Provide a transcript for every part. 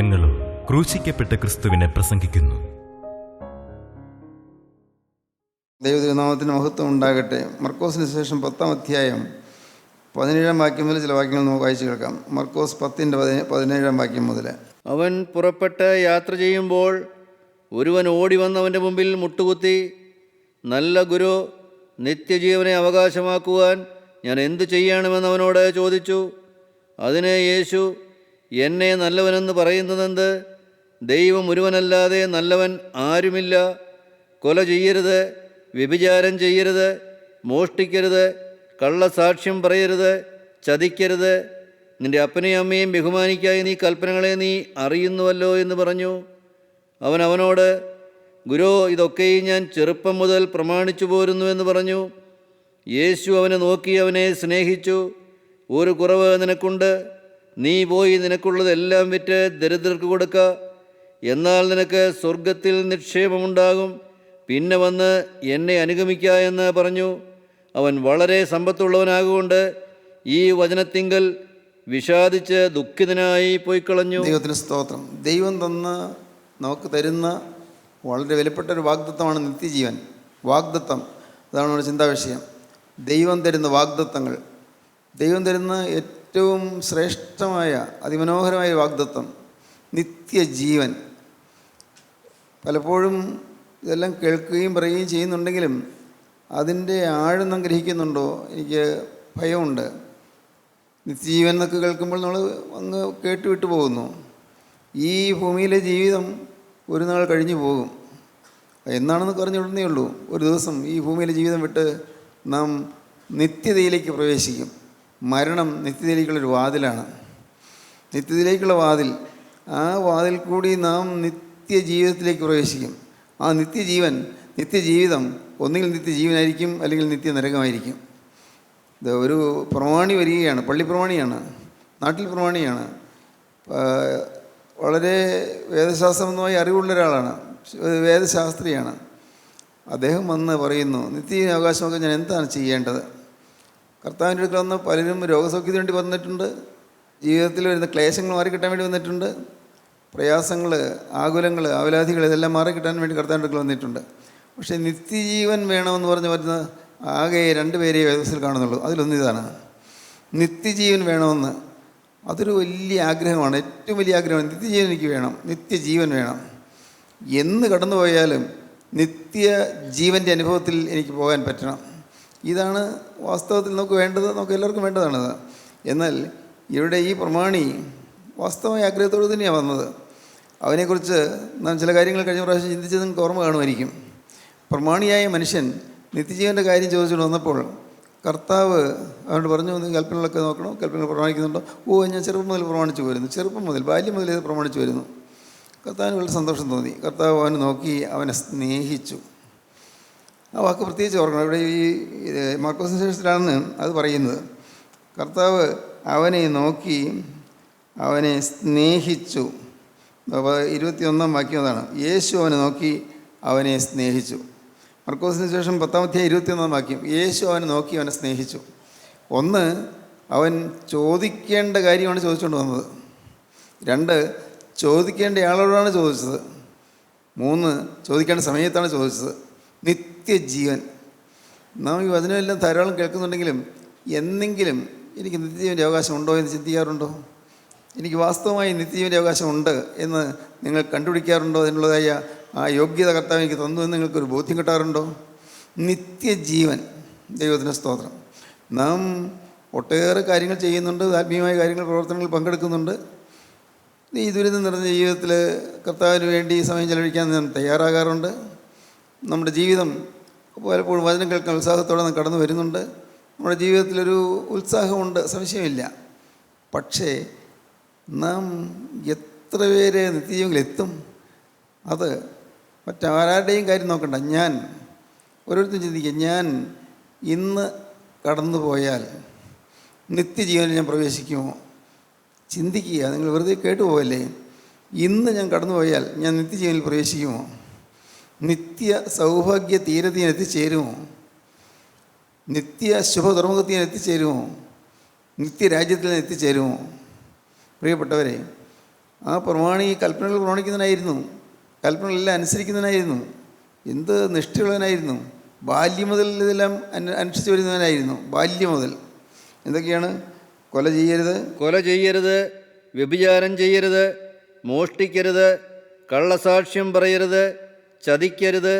ഞങ്ങളും ക്രൂശിക്കപ്പെട്ട ക്രിസ്തുവിനെ പ്രസംഗിക്കുന്നു. ദൈവതിരുനാമത്തിന് മഹത്വം ഉണ്ടാകട്ടെ. മർക്കോസിന് ശേഷം 10-ാം അധ്യായം 17-ാം വാക്യം മുതൽ ചില വാക്യങ്ങൾ നമുക്ക് വായിച്ചു കേൾക്കാം. മർക്കോസ് 10-ന്റെ 17-ാം വാക്യം മുതൽ. അവൻ പുറപ്പെട്ട് യാത്ര ചെയ്യുമ്പോൾ ഒരുവൻ ഓടി വന്നവൻ്റെ മുമ്പിൽ മുട്ടുകുത്തി, നല്ല ഗുരു, നിത്യജീവനെ അവകാശമാക്കുവാൻ ഞാൻ എന്തു ചെയ്യണമെന്ന് അവനോട് ചോദിച്ചു. അതിന് യേശു, എന്നെ നല്ലവനെന്ന് പറയുന്നതെന്ത്? ദൈവം ഒരുവനല്ലാതെ നല്ലവൻ ആരുമില്ല. കൊല ചെയ്യരുത്, വ്യഭിചാരം ചെയ്യരുത്, മോഷ്ടിക്കരുത്, കള്ളസാക്ഷ്യം പറയരുത്, ചതിക്കരുത്, നിന്റെ അപ്പനെയും അമ്മയും ബഹുമാനിക്കായി നീ കൽപ്പനകളെ നീ അറിയുന്നുവല്ലോ എന്ന് പറഞ്ഞു. അവൻ അവനോട്, ഗുരോ, ഇതൊക്കെയും ഞാൻ ചെറുപ്പം മുതൽ പ്രമാണിച്ചു പോരുന്നു എന്ന് പറഞ്ഞു. യേശു അവനെ നോക്കി അവനെ സ്നേഹിച്ചു. ഒരു കുറവ് നിനക്കുണ്ട്. നീ പോയി നിനക്കുള്ളതെല്ലാം വിറ്റ് ദരിദ്രർക്ക് കൊടുക്ക, എന്നാൽ നിനക്ക് സ്വർഗത്തിൽ നിക്ഷേപമുണ്ടാകും. പിന്നെ വന്ന് എന്നെ അനുഗമിക്ക എന്ന് പറഞ്ഞു. അവൻ വളരെ സമ്പത്തുള്ളവനാകൊണ്ട് ഈ വചനത്തിങ്കൽ വിഷാദിച്ച് ദുഃഖിതനായി പോയിക്കളഞ്ഞു. ദൈവത്തിന് സ്തോത്രം. ദൈവം നമുക്ക് തരുന്ന വളരെ വിലപ്പെട്ടൊരു വാഗ്ദത്തമാണ് നിത്യജീവൻ. വാഗ്ദത്തം, അതാണ് നമ്മുടെ ചിന്താവിഷയം. ദൈവം തരുന്ന വാഗ്ദത്തങ്ങൾ, ദൈവം തരുന്ന ഏറ്റവും ശ്രേഷ്ഠമായ അതിമനോഹരമായ വാഗ്ദത്തം നിത്യജീവൻ. പലപ്പോഴും ഇതെല്ലാം കേൾക്കുകയും പറയുകയും ചെയ്യുന്നുണ്ടെങ്കിലും അതിൻ്റെ ആഴം നാം ഗ്രഹിക്കുന്നുണ്ടോ? എനിക്ക് ഭയമുണ്ട്. നിത്യജീവൻ എന്നൊക്കെ കേൾക്കുമ്പോൾ നമ്മൾ അങ്ങ് കേട്ടുവിട്ടു പോകുന്നു. ഈ ഭൂമിയിലെ ജീവിതം ഒരു നാൾ കഴിഞ്ഞു പോകും. എന്നാണെന്ന് പറഞ്ഞുവിടുന്നേ ഉള്ളൂ. ഒരു ദിവസം ഈ ഭൂമിയിലെ ജീവിതം വിട്ട് നാം നിത്യതയിലേക്ക് പ്രവേശിക്കും. മരണം നിത്യതയിലേക്കുള്ളൊരു വാതിലാണ്, നിത്യതയിലേക്കുള്ള വാതിൽ. ആ വാതിൽ കൂടി നാം നിത്യജീവിതത്തിലേക്ക് പ്രവേശിക്കും. ആ നിത്യജീവിതം ഒന്നുകിൽ നിത്യജീവനായിരിക്കും, അല്ലെങ്കിൽ നിത്യനരകമായിരിക്കും. ഇത് ഒരു പ്രമാണി വരികയാണ്, പള്ളിപ്രമാണിയാണ്, നാട്ടിൽ പ്രമാണിയാണ്, വളരെ വേദശാസ്ത്രമായി അറിവുള്ള ഒരാളാണ്, വേദശാസ്ത്രിയാണ്. അദ്ദേഹം വന്ന് പറയുന്നു, നിത്യജീവന അവകാശമൊക്കെ ഞാൻ എന്താണ് ചെയ്യേണ്ടത്? കർത്താവിൻ്റെ അടുക്കൽ വന്ന് പലരും രോഗസൗഖ്യത്തിന് വേണ്ടി വന്നിട്ടുണ്ട്, ജീവിതത്തിൽ വരുന്ന ക്ലേശങ്ങൾ മാറിക്കിട്ടാൻ വേണ്ടി വന്നിട്ടുണ്ട്, പ്രയാസങ്ങൾ, ആകുലങ്ങൾ, അവലാധികൾ ഇതെല്ലാം മാറിക്കിട്ടാൻ വേണ്ടി കർത്താവിൻ്റെ അടുക്കൽ വന്നിട്ടുണ്ട്. പക്ഷേ നിത്യജീവൻ വേണമെന്ന് വരുന്ന ആകെ 2 പേരെ വേദത്തിൽ കാണുന്നുള്ളൂ. അതിലൊന്ന് ഇതാണ്, നിത്യജീവൻ വേണമെന്ന്. അതൊരു വലിയ ആഗ്രഹമാണ്, ഏറ്റവും വലിയ ആഗ്രഹമാണ്. നിത്യജീവൻ എനിക്ക് വേണം, നിത്യജീവൻ വേണം. എന്ന് കടന്നു പോയാലും നിത്യജീവൻ്റെ അനുഭവത്തിൽ എനിക്ക് പോകാൻ പറ്റണം. ഇതാണ് വാസ്തവത്തിൽ നമുക്ക് വേണ്ടത്, നമുക്ക് എല്ലാവർക്കും വേണ്ടതാണത്. എന്നാൽ ഇവിടെ ഈ പ്രമാണി വാസ്തവമായ ആഗ്രഹത്തോട് തന്നെയാണ് വന്നത്. അവനെക്കുറിച്ച് നാം ചില കാര്യങ്ങൾ കഴിഞ്ഞ പ്രാവശ്യം ചിന്തിച്ചത് നിങ്ങൾക്ക് ഓർമ്മ കാണുമായിരിക്കും. പ്രമാണിയായ മനുഷ്യൻ നിത്യജീവൻ്റെ കാര്യം ചോദിച്ചുകൊണ്ട് വന്നപ്പോൾ കർത്താവ് അവനോട് പറഞ്ഞു, നീ കൽപ്പനകളൊക്കെ നോക്കണം, കൽപ്പനകൾ പ്രമാണിക്കുന്നുണ്ടോ? ഞാൻ ചെറുപ്പം മുതൽ പ്രമാണിച്ചു പോരുന്നു, ചെറുപ്പം മുതൽ, ബാല്യം മുതൽ ഇത് പ്രമാണിച്ചു വരുന്നു. കർത്താവിന് വളരെ സന്തോഷം തോന്നി. കർത്താവ് അവനെ നോക്കി അവനെ സ്നേഹിച്ചു. ആ വാക്ക് പ്രത്യേകിച്ച് ഓർക്കണം. ഇവിടെ ഈ മർക്കോസിന് ശേഷത്തിലാണ് അത് പറയുന്നത്. കർത്താവ് അവനെ നോക്കി അവനെ സ്നേഹിച്ചു. 21-ാം വാക്യം അതാണ്. യേശു അവനെ നോക്കി അവനെ സ്നേഹിച്ചു. മർക്കോസിന് ശേഷം 10-ാം അധ്യായം 21-ാം വാക്യം. യേശു അവനെ നോക്കി അവനെ സ്നേഹിച്ചു. ഒന്ന്, അവൻ ചോദിക്കേണ്ട കാര്യമാണ് ചോദിച്ചുകൊണ്ട് വന്നത്. 2, ചോദിക്കേണ്ട ആളോടാണ് ചോദിച്ചത്. 3, ചോദിക്കേണ്ട സമയത്താണ് ചോദിച്ചത്. നിത്യജീവൻ. നാം ഈ വചനമെല്ലാം ധാരാളം കേൾക്കുന്നുണ്ടെങ്കിലും എന്നെങ്കിലും എനിക്ക് നിത്യജീവൻ്റെ അവകാശം ഉണ്ടോ എന്ന് ചിന്തിക്കാറുണ്ടോ? എനിക്ക് വാസ്തവമായി നിത്യജീവൻ്റെ അവകാശം ഉണ്ട് എന്ന് നിങ്ങൾ കണ്ടുപിടിക്കാറുണ്ടോ? അതിനുള്ളതായ ആ യോഗ്യത കർത്താവ് എനിക്ക് തന്നു എന്ന് നിങ്ങൾക്കൊരു ബോധ്യം കിട്ടാറുണ്ടോ? നിത്യജീവൻ. ദൈവത്തിന് സ്തോത്രം. നാം ഒട്ടേറെ കാര്യങ്ങൾ ചെയ്യുന്നുണ്ട്, ആത്മീയമായ കാര്യങ്ങൾ, പ്രവർത്തനങ്ങളിൽ പങ്കെടുക്കുന്നുണ്ട്. ഈ ദുരിതം നിറഞ്ഞ ജീവിതത്തിൽ കർത്താവിന് വേണ്ടി സമയം ചെലവഴിക്കാൻ നാം തയ്യാറാകാറുണ്ട്. നമ്മുടെ ജീവിതം പലപ്പോഴും വചനം കേൾക്കാൻ ഉത്സാഹത്തോടെ നാം കടന്നു വരുന്നുണ്ട്. നമ്മുടെ ജീവിതത്തിലൊരു ഉത്സാഹമുണ്ട്, സംശയമില്ല. പക്ഷേ നാം എത്ര പേര് നിത്യജീവനിലെത്തും? അത് മറ്റാരുടെയും കാര്യം നോക്കണ്ട. ഞാൻ ഓരോരുത്തരും ചിന്തിക്കുക, ഞാൻ ഇന്ന് കടന്നു പോയാൽ നിത്യജീവനിൽ ഞാൻ പ്രവേശിക്കുമോ? ചിന്തിക്കുക. നിങ്ങൾ വെറുതെ കേട്ടുപോകല്ലേ. ഇന്ന് ഞാൻ കടന്നു പോയാൽ ഞാൻ നിത്യജീവനിൽ പ്രവേശിക്കുമോ? നിത്യ സൗഭാഗ്യ തീരത്തിൽ എത്തിച്ചേരുമോ? നിത്യ ശുഭധർമ്മത്തിൽ എത്തിച്ചേരുമോ? നിത്യരാജ്യത്തിൽ എത്തിച്ചേരുമോ? പ്രിയപ്പെട്ടവരെ, ആ പ്രമാണി കൽപ്പനകൾ പ്രമാണിക്കുന്നതിനായിരുന്നു, കൽപ്പനകളെല്ലാം അനുസരിക്കുന്നതിനായിരുന്നു, എന്ത് നിഷ്ഠയുള്ളവനായിരുന്നു. ബാല്യം മുതൽ ഇതെല്ലാം അനുഷ്ഠിച്ച് വരുന്നവനായിരുന്നു. ബാല്യം മുതൽ എന്തൊക്കെയാണ്? കൊല ചെയ്യരുത്, കൊല ചെയ്യരുത്, വ്യഭിചാരം ചെയ്യരുത്, മോഷ്ടിക്കരുത്, കള്ളസാക്ഷ്യം പറയരുത്, ചതിക്കരുത്,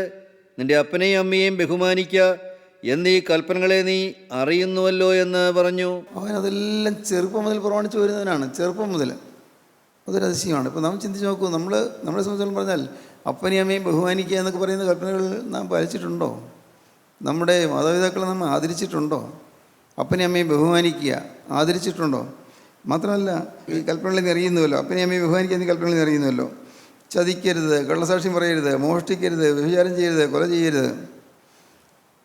നിന്റെ അപ്പനെയും അമ്മയെയും ബഹുമാനിക്കുക എന്നീ കൽപ്പനകളെ നീ അറിയുന്നുവല്ലോ എന്ന് പറഞ്ഞു. അവനതെല്ലാം ചെറുപ്പം മുതൽ പ്രമാണിച്ച് വരുന്നവനാണ്. ചെറുപ്പം മുതൽ. അതൊരു അതിശയമാണ്. ഇപ്പോൾ നാം ചിന്തിച്ച് നോക്കൂ, നമ്മളെ സംബന്ധിച്ചോളം പറഞ്ഞാൽ അപ്പനെയും അമ്മയും ബഹുമാനിക്കുക എന്നൊക്കെ പറയുന്ന കൽപ്പനകൾ നാം പാലിച്ചിട്ടുണ്ടോ? നമ്മുടെ മാതാപിതാക്കളെ നാം ആദരിച്ചിട്ടുണ്ടോ? അപ്പനെയും അമ്മയും ബഹുമാനിക്കുക ആദരിച്ചിട്ടുണ്ടോ? മാത്രമല്ല, ഈ കൽപ്പനകളിൽ നിന്ന് അറിയുന്നുവല്ലോ, അപ്പനെയും അമ്മയും ബഹുമാനിക്കുക എന്നീ കൽപ്പനകളിൽ നിന്ന് അറിയുന്നുവല്ലോ. ചതിക്കരുത്, കള്ളസാക്ഷ്യം പറയരുത്, മോഷ്ടിക്കരുത്, വ്യഭിചാരം ചെയ്യരുത്, കൊല ചെയ്യരുത്.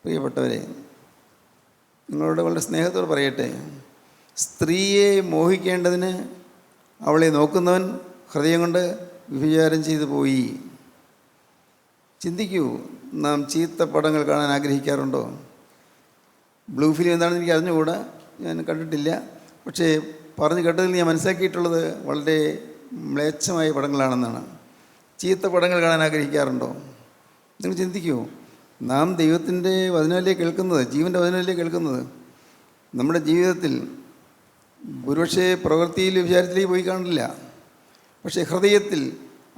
പ്രിയപ്പെട്ടവരെ, നിങ്ങളോട് വളരെ സ്നേഹത്തോട് പറയട്ടെ, സ്ത്രീയെ മോഹിക്കേണ്ടതിന് അവളെ നോക്കുന്നവൻ ഹൃദയം കൊണ്ട് വ്യഭിചാരം ചെയ്തു പോയി. ചിന്തിക്കൂ, നാം ചീത്ത പടങ്ങൾ കാണാൻ ആഗ്രഹിക്കാറുണ്ടോ? ബ്ലൂ ഫിലിം എന്താണെന്ന് എനിക്ക് അറിഞ്ഞുകൂടാ, ഞാൻ കണ്ടിട്ടില്ല. പക്ഷേ പറഞ്ഞു കേട്ടതിൽ ഞാൻ മനസ്സിലാക്കിയിട്ടുള്ളത് വളരെ മ്ലേച്ഛമായ പടങ്ങളാണെന്നാണ്. ചീത്ത പടങ്ങൾ കാണാൻ ആഗ്രഹിക്കാറുണ്ടോ? നിങ്ങൾ ചിന്തിക്കൂ, നാം ദൈവത്തിൻ്റെ വചനമല്ലേ കേൾക്കുന്നത്, ജീവൻ്റെ വചനമല്ലേ കേൾക്കുന്നത്. നമ്മുടെ ജീവിതത്തിൽ ഒരുപക്ഷെ പ്രവൃത്തിയിൽ വിചാരത്തിലേക്ക് പോയി കാണില്ല, പക്ഷേ ഹൃദയത്തിൽ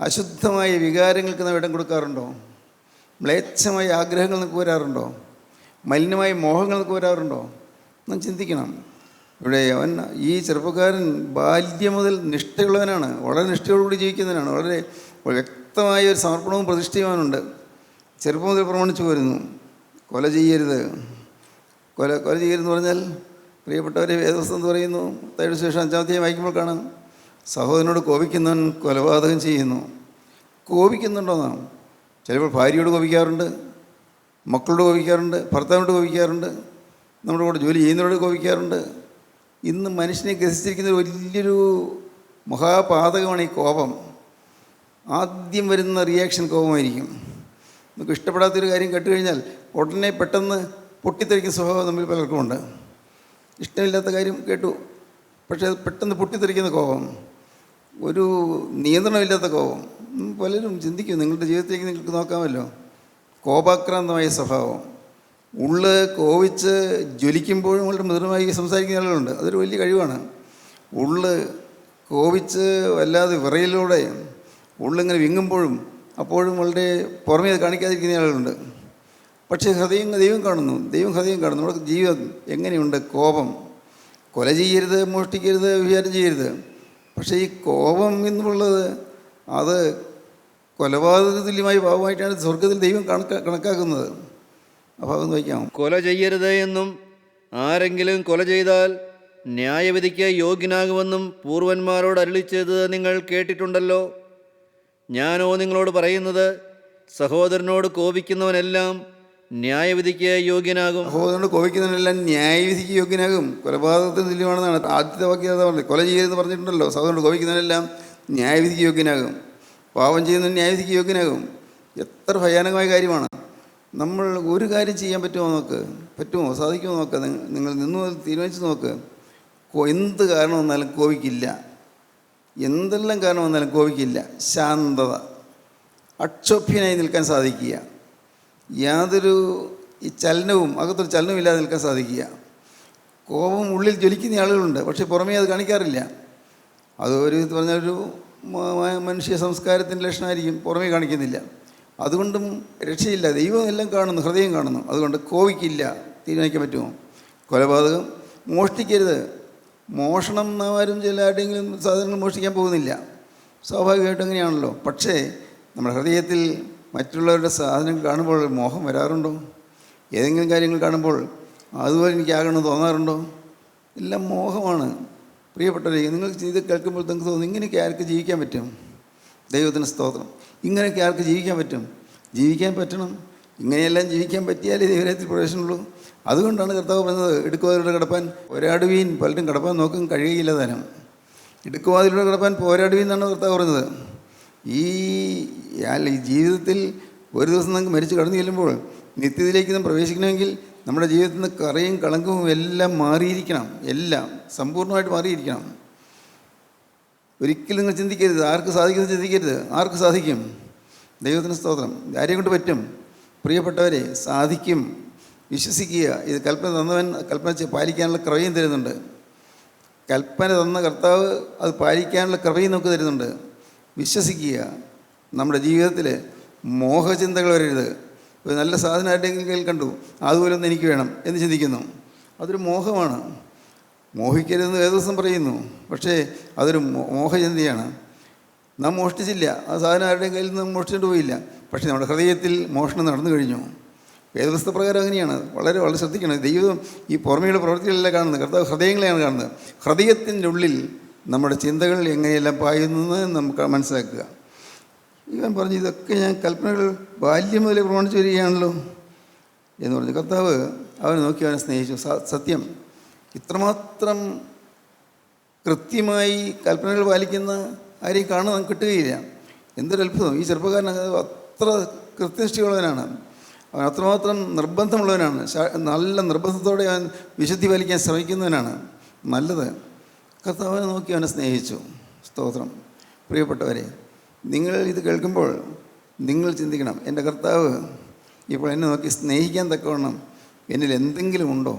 അശുദ്ധമായ വികാരങ്ങൾക്ക് നാം ഇടം കൊടുക്കാറുണ്ടോ? മ്ലേച്ഛമായ ആഗ്രഹങ്ങൾ നമുക്ക് വരാറുണ്ടോ? മലിനമായ മോഹങ്ങൾ നമുക്ക് വരാറുണ്ടോ? നാം ചിന്തിക്കണം. ഇവിടെ ഈ ചെറുപ്പക്കാരൻ ബാല്യം മുതൽ നിഷ്ഠയുള്ളവനാണ്, വളരെ നിഷ്ഠയോടുകൂടി ജീവിക്കുന്നവനാണ്, വളരെ വ്യക്തമായ ഒരു സമർപ്പണവും പ്രതിഷ്ഠയുവാനുണ്ട്. ചെറുപ്പം മുതൽ പ്രമാണിച്ചു വരുന്നു. കൊല ചെയ്യരുത്. കൊല ചെയ്യരുതെന്ന് പറഞ്ഞാൽ, പ്രിയപ്പെട്ടവരെ, വേദവസ്തു എന്ന് പറയുന്നു, മത്തായിയുടെ സുവിശേഷം 5-ാം അധ്യായം വായിക്കുമ്പോൾ കാണാം, സഹോദരനോട് കോപിക്കുന്നവൻ കൊലപാതകം ചെയ്യുന്നു. കോപിക്കുന്നുണ്ടോ നാം? ചിലപ്പോൾ ഭാര്യയോട് കോപിക്കാറുണ്ട്, മക്കളോട് കോപിക്കാറുണ്ട്, ഭർത്താവിനോട് കോപിക്കാറുണ്ട്, നമ്മുടെ കൂടെ ജോലി ചെയ്യുന്നവരോട് കോപിക്കാറുണ്ട്. ഇന്ന് മനുഷ്യനെ ഗ്രസിച്ചിരിക്കുന്ന വലിയൊരു മഹാപാതകമാണ് ഈ കോപം. ആദ്യം വരുന്ന റിയാക്ഷൻ കോപമായിരിക്കും. നമുക്ക് ഇഷ്ടപ്പെടാത്തൊരു കാര്യം കേട്ടുകഴിഞ്ഞാൽ ഉടനെ പെട്ടെന്ന് പൊട്ടിത്തെറിക്കുന്ന സ്വഭാവം നമ്മൾ പലർക്കുമുണ്ട്. ഇഷ്ടമില്ലാത്ത കാര്യം കേട്ടു, പക്ഷേ അത് പെട്ടെന്ന് പൊട്ടിത്തെറിക്കുന്ന കോപം, ഒരു നിയന്ത്രണമില്ലാത്ത കോപം. പലരും ചിന്തിക്കും, നിങ്ങളുടെ ജീവിതത്തിലേക്ക് നിങ്ങൾക്ക് നോക്കാമല്ലോ. കോപാക്രാന്തമായ സ്വഭാവം, ഉള്ള് കോപിച്ച് ജ്വലിക്കുമ്പോഴും വളരെ മൃദുലമായി സംസാരിക്കുന്ന ആളുകളുണ്ട്. അതൊരു വലിയ കഴിവാണ്. ഉള്ള് കോപിച്ച് വല്ലാതെ വിറയിലൂടെ ഉള്ളിങ്ങനെ വിങ്ങുമ്പോഴും അപ്പോഴും വളരെ പുറമേ കാണിക്കാതിരിക്കുന്ന ആളുകളുണ്ട്. പക്ഷേ ദൈവം കാണുന്നു, ദൈവം ഹൃദയം കാണുന്നു. നമ്മുടെ ജീവിതം എങ്ങനെയുണ്ട്? കോപം. കൊല ചെയ്യരുത്, മോഷ്ടിക്കരുത്, വ്യഭിചാരം ചെയ്യരുത്. പക്ഷേ ഈ കോപം എന്നുള്ളത് അത് കൊലപാതക തുല്യമായ പാപമായിട്ടാണ് സ്വർഗത്തിൽ ദൈവം കണക്കാക്കുന്നത്. അപ്പോൾ അതൊന്ന് വയ്ക്കാം. കൊല ചെയ്യരുത് എന്നും ആരെങ്കിലും കൊല ചെയ്താൽ ന്യായവിധിക്ക് യോഗ്യനാകുമെന്നും പൂർവന്മാരോട് അരുളിച്ചത് നിങ്ങൾ കേട്ടിട്ടുണ്ടല്ലോ. ഞാനോ നിങ്ങളോട് പറയുന്നത്, സഹോദരനോട് കോപിക്കുന്നവനെല്ലാം ന്യായവിധിക്ക് യോഗ്യനാകും. സഹോദരനോട് കോപിക്കുന്നവനെല്ലാം ന്യായവിധിക്ക് യോഗ്യനാകും. കൊലപാതകത്തിന് തുല്യമാണെന്നാണ് ആദ്യത്തെ വാക്യം പറഞ്ഞത്. കൊല ചെയ്യരുതെന്ന് പറഞ്ഞിട്ടുണ്ടല്ലോ. സഹോദരനോട് കോപിക്കുന്നവനെല്ലാം ന്യായവിധിക്ക് യോഗ്യനാകും. പാപം ചെയ്യുന്നവൻ ന്യായവിധിക്ക് യോഗ്യനാകും. എത്ര ഭയാനകമായ കാര്യമാണ്. നമ്മൾ ഒരു കാര്യം ചെയ്യാൻ പറ്റുമോ സാധിക്കുമോ നോക്കുക. നിങ്ങൾ നിന്ന് തീരുമാനിച്ച് നോക്ക്. എന്ത് കാരണം വന്നാലും കോപിക്കില്ല, എന്തെല്ലാം കാരണം വന്നാലും കോപിക്കില്ല. ശാന്തത, അക്ഷോഭ്യനായി നിൽക്കാൻ സാധിക്കുക, യാതൊരു ചലനവും അകത്തൊരു ചലനവും ഇല്ലാതെ നിൽക്കാൻ സാധിക്കുക. കോപം ഉള്ളിൽ ജ്വലിക്കുന്ന ആളുകളുണ്ട്, പക്ഷേ പുറമേ അത് കാണിക്കാറില്ല. അത് ഒരു പറഞ്ഞൊരു മനുഷ്യ സംസ്കാരത്തിൻ്റെ ലക്ഷണമായിരിക്കും, പുറമേ കാണിക്കുന്നില്ല. അതുകൊണ്ടും രക്ഷയില്ല. ദൈവം എല്ലാം കാണുന്നു, ഹൃദയം കാണുന്നു. അതുകൊണ്ട് കോപിക്കില്ല. തീരുമാനിക്കാൻ പറ്റുമോ? കൊലപാതകം, മോഷ്ടിക്കരുത്. മോഷണം ആരും ആരുടെയെങ്കിലും സാധനങ്ങൾ മോഷ്ടിക്കാൻ പോകുന്നില്ല, സ്വാഭാവികമായിട്ടും അങ്ങനെയാണല്ലോ. പക്ഷേ നമ്മുടെ ഹൃദയത്തിൽ മറ്റുള്ളവരുടെ സാധനങ്ങൾ കാണുമ്പോൾ മോഹം വരാറുണ്ടോ? ഏതെങ്കിലും കാര്യങ്ങൾ കാണുമ്പോൾ അതുപോലെ എനിക്കാകണമെന്ന് തോന്നാറുണ്ടോ? എല്ലാം മോഹമാണ്. പ്രിയപ്പെട്ടവരെ, നിങ്ങൾ ഇത് കേൾക്കുമ്പോൾ നിങ്ങൾക്ക് തോന്നുന്നു, ഇങ്ങനെയൊക്കെ ആർക്ക് ജീവിക്കാൻ പറ്റും? ദൈവത്തിന് സ്തോത്രം. ഇങ്ങനെയൊക്കെ ആർക്ക് ജീവിക്കാൻ പറ്റും? ജീവിക്കാൻ പറ്റണം. ഇങ്ങനെയെല്ലാം ജീവിക്കാൻ പറ്റിയാലേ ദൈവരാജ്യത്തിൽ പ്രവേശനമുള്ളൂ. അതുകൊണ്ടാണ് കർത്താവ് പറഞ്ഞത്, ഇടുക്കുവാതിലൂടെ കടപ്പാൻ പോരാടുവീൻ. പലരും കടപ്പാൻ നോക്കും, കഴിയുകയില്ല താനും. ഇടുക്കുവാതിലൂടെ കടപ്പാൻ പോരാടുവീൻ എന്നാണ് കർത്താവ് പറഞ്ഞത്. ഈ ജീവിതത്തിൽ ഒരു ദിവസം നമുക്ക് മരിച്ചു കടന്നു ചെല്ലുമ്പോൾ നിത്യത്തിലേക്ക് നാം പ്രവേശിക്കണമെങ്കിൽ നമ്മുടെ ജീവിതത്തിൽ നിന്ന് കറയും കളങ്കവും എല്ലാം മാറിയിരിക്കണം. എല്ലാം സമ്പൂർണ്ണമായിട്ട് മാറിയിരിക്കണം. ഒരിക്കലും നിങ്ങൾ ചിന്തിക്കരുത് ആർക്ക് സാധിക്കുമെന്ന് ചിന്തിക്കരുത്. ആർക്ക് സാധിക്കും? ദൈവത്തിന് സ്തോത്രം. ആരെയും കൊണ്ട് പറ്റും? പ്രിയപ്പെട്ടവരെ, സാധിക്കും. വിശ്വസിക്കുക. ഇത് കൽപ്പന തന്നവൻ കൽപ്പന പാലിക്കാനുള്ള കൃപയും തരുന്നുണ്ട്. കൽപ്പന തന്ന കർത്താവ് അത് പാലിക്കാനുള്ള കൃപയും നമുക്ക് തരുന്നുണ്ട്. വിശ്വസിക്കുക. നമ്മുടെ ജീവിതത്തിൽ മോഹചിന്തകൾ വരരുത്. ഒരു നല്ല സാധനം ആരുടെയെങ്കിലും കണ്ടു, അതുപോലെ ഒന്ന് എനിക്ക് വേണം എന്ന് ചിന്തിക്കുന്നു. അതൊരു മോഹമാണ്. മോഹിക്കരുതെന്ന് വേദവസം പറയുന്നു. പക്ഷേ അതൊരു മോഹചിന്തയാണ്. നാം മോഷ്ടിച്ചില്ല, ആ സാധനം ആരുടെയും കയ്യിൽ നിന്ന് മോഷ്ടിച്ചിട്ട് പോയില്ല. പക്ഷേ നമ്മുടെ ഹൃദയത്തിൽ മോഷണം നടന്നു കഴിഞ്ഞു. വേദവസ്ത പ്രകാരം അങ്ങനെയാണ്. വളരെ വളരെ ശ്രദ്ധിക്കണം. ദൈവം ഈ പുറമെയുള്ള പ്രവൃത്തികളെല്ലാം കാണുന്നത്, കർത്താവ് ഹൃദയങ്ങളെയാണ് കാണുന്നത്. ഹൃദയത്തിൻ്റെ ഉള്ളിൽ നമ്മുടെ ചിന്തകൾ എങ്ങനെയെല്ലാം പായുന്നത് നമുക്ക് മനസ്സിലാക്കുക. ഇവൻ പറഞ്ഞു, ഇതൊക്കെ ഞാൻ കൽപ്പനകൾ ബാല്യം മുതലേ പ്രമാണിച്ചു വരികയാണല്ലോ എന്ന് പറഞ്ഞു. കർത്താവ് അവനെ നോക്കി അവനെ സ്നേഹിച്ചു. സത്യം, ഇത്രമാത്രം കൃത്യമായി കൽപ്പനകൾ പാലിക്കുന്ന ആരെയും കാണാൻ നമുക്ക് കിട്ടുകയില്ല. എന്തൊരു അത്ഭുതം! ഈ ചെറുപ്പക്കാരൻ അത്ര കൃത്യനിഷ്ഠയുള്ളവനാണ്. അവൻ അത്രമാത്രം നിർബന്ധമുള്ളവനാണ്. നല്ല നിർബന്ധത്തോടെ അവൻ വിശുദ്ധി പാലിക്കാൻ ശ്രമിക്കുന്നവനാണ്. നല്ലത്. കർത്താവിനെ നോക്കി അവനെ സ്നേഹിച്ചു. സ്തോത്രം. പ്രിയപ്പെട്ടവരെ, നിങ്ങൾ ഇത് കേൾക്കുമ്പോൾ നിങ്ങൾ ചിന്തിക്കണം, എൻ്റെ കർത്താവ് ഇപ്പോൾ എന്നെ നോക്കി സ്നേഹിക്കാൻ തക്കവണ്ണം എന്നിൽ എന്തെങ്കിലും ഉണ്ടോ?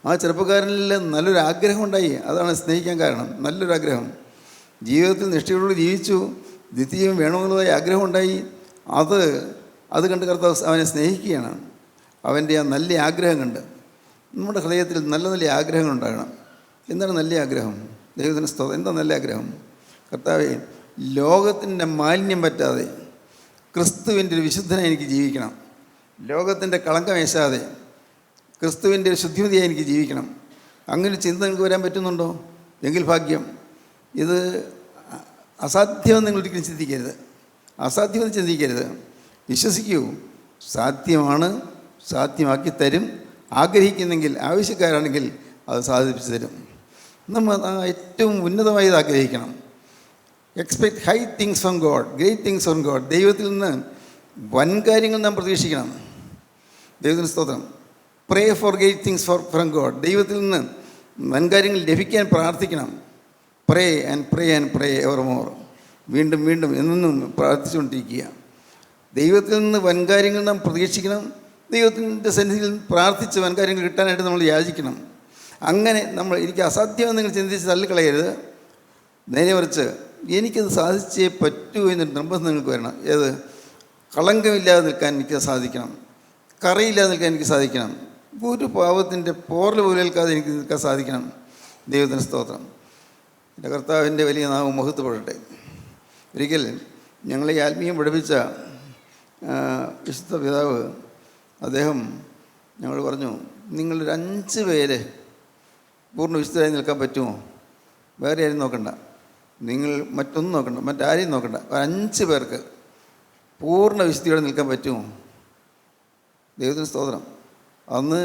ആ ചെറുപ്പക്കാരനിൽ നല്ലൊരു ആഗ്രഹം ഉണ്ടായി. അതാണ് സ്നേഹിക്കാൻ കാരണം. നല്ലൊരു ആഗ്രഹം. ജീവിതത്തിൽ നിഷ്ഠയോട് ജീവിച്ചു, നിത്യജീവൻ വേണമെന്നുള്ളതായി ആഗ്രഹം ഉണ്ടായി. അത് കണ്ട് കർത്താവ് അവനെ സ്നേഹിക്കുകയാണ്. അവൻ്റെ ആ നല്ല ആഗ്രഹം കണ്ട് നമ്മുടെ ഹൃദയത്തിൽ നല്ല നല്ല ആഗ്രഹങ്ങൾ ഉണ്ടാകണം. എന്താണ് നല്ല ആഗ്രഹം? ദൈവത്തിന് സ്തോത്രം. എന്താ നല്ല ആഗ്രഹം? കർത്താവേ, ലോകത്തിൻ്റെ മാലിന്യം പറ്റാതെ ക്രിസ്തുവിൻ്റെ ഒരു വിശുദ്ധനായി എനിക്ക് ജീവിക്കണം. ലോകത്തിൻ്റെ കളങ്കം വേശാതെ ക്രിസ്തുവിൻ്റെ ഒരു ശുദ്ധിമതിയായി എനിക്ക് ജീവിക്കണം. അങ്ങനെ ചിന്ത നിങ്ങൾക്ക് വരാൻ പറ്റുന്നുണ്ടോ? എങ്കിൽ ഭാഗ്യം. ഇത് അസാധ്യമെന്ന് നിങ്ങൾ ഒരിക്കലും ചിന്തിക്കരുത്. അസാധ്യമെന്ന് ചിന്തിക്കരുത്. വിശ്വസിക്കൂ, സാധ്യമാണ്. സാധ്യമാക്കി തരും. ആഗ്രഹിക്കുന്നെങ്കിൽ, ആവശ്യക്കാരാണെങ്കിൽ അത് സാധിപ്പിച്ചു തരും. നമ്മൾ ഏറ്റവും ഉന്നതമായി ആഗ്രഹിക്കണം. Expect high things from God, great things from God. ദൈവത്തിൽ നിന്ന് വൻ കാര്യങ്ങൾ നാം പ്രതീക്ഷിക്കണം. ദൈവത്തിന് സ്തോത്രം. Pray for great things from God. ദൈവത്തിൽ നിന്ന് വൻ കാര്യങ്ങൾ ലഭിക്കാൻ പ്രാർത്ഥിക്കണം. Pray and pray and pray ever more. വീണ്ടും വീണ്ടും എന്നും പ്രാർത്ഥിച്ചുകൊണ്ടിരിക്കുക. ദൈവത്തിൽ നിന്ന് വൻ കാര്യങ്ങൾ നാം പ്രതീക്ഷിക്കണം. ദൈവത്തിൻ്റെ സന്നിധിയിൽ പ്രാർത്ഥിച്ച് വൻ കാര്യങ്ങൾ കിട്ടാനായിട്ട് നമ്മൾ യാചിക്കണം. അങ്ങനെ എനിക്ക് അസാധ്യമെന്ന് നിങ്ങൾ ചിന്തിച്ച് തള്ളിക്കളയരുത്. നേരെ മറിച്ച് എനിക്കത് സാധിച്ചേ പറ്റൂ എന്നൊരു നിർബന്ധം നിങ്ങൾക്ക് വരണം. ഏത്? കളങ്കമില്ലാതെ നിൽക്കാൻ എനിക്ക് സാധിക്കണം. കറയില്ലാതെ നിൽക്കാൻ എനിക്ക് സാധിക്കണം. ഒരു പാവത്തിൻ്റെ പോറൽ പോലും ഏൽക്കാതെ എനിക്ക് നിൽക്കാൻ സാധിക്കണം. ദൈവത്തിന് സ്തോത്രം. എൻ്റെ കർത്താവിൻ്റെ വലിയ നാമം മഹത്വപ്പെടട്ടെ. ഒരിക്കൽ ഞങ്ങളെ ആത്മീയം പഠിപ്പിച്ച വിശുദ്ധ പിതാവ്, അദ്ദേഹം ഞങ്ങൾ പറഞ്ഞു, നിങ്ങളൊരു 5 പേര് പൂർണ്ണ വിശുദ്ധരായി നിൽക്കാൻ പറ്റുമോ? വേറെ ആരും നോക്കണ്ട, നിങ്ങൾ മറ്റൊന്നും നോക്കണ്ട, മറ്റാരെയും നോക്കണ്ട. 5 പേർക്ക് പൂർണ്ണ വിശുദ്ധിയോടെ നിൽക്കാൻ പറ്റുമോ? ദൈവത്തിന് സ്തോത്രം. അന്ന്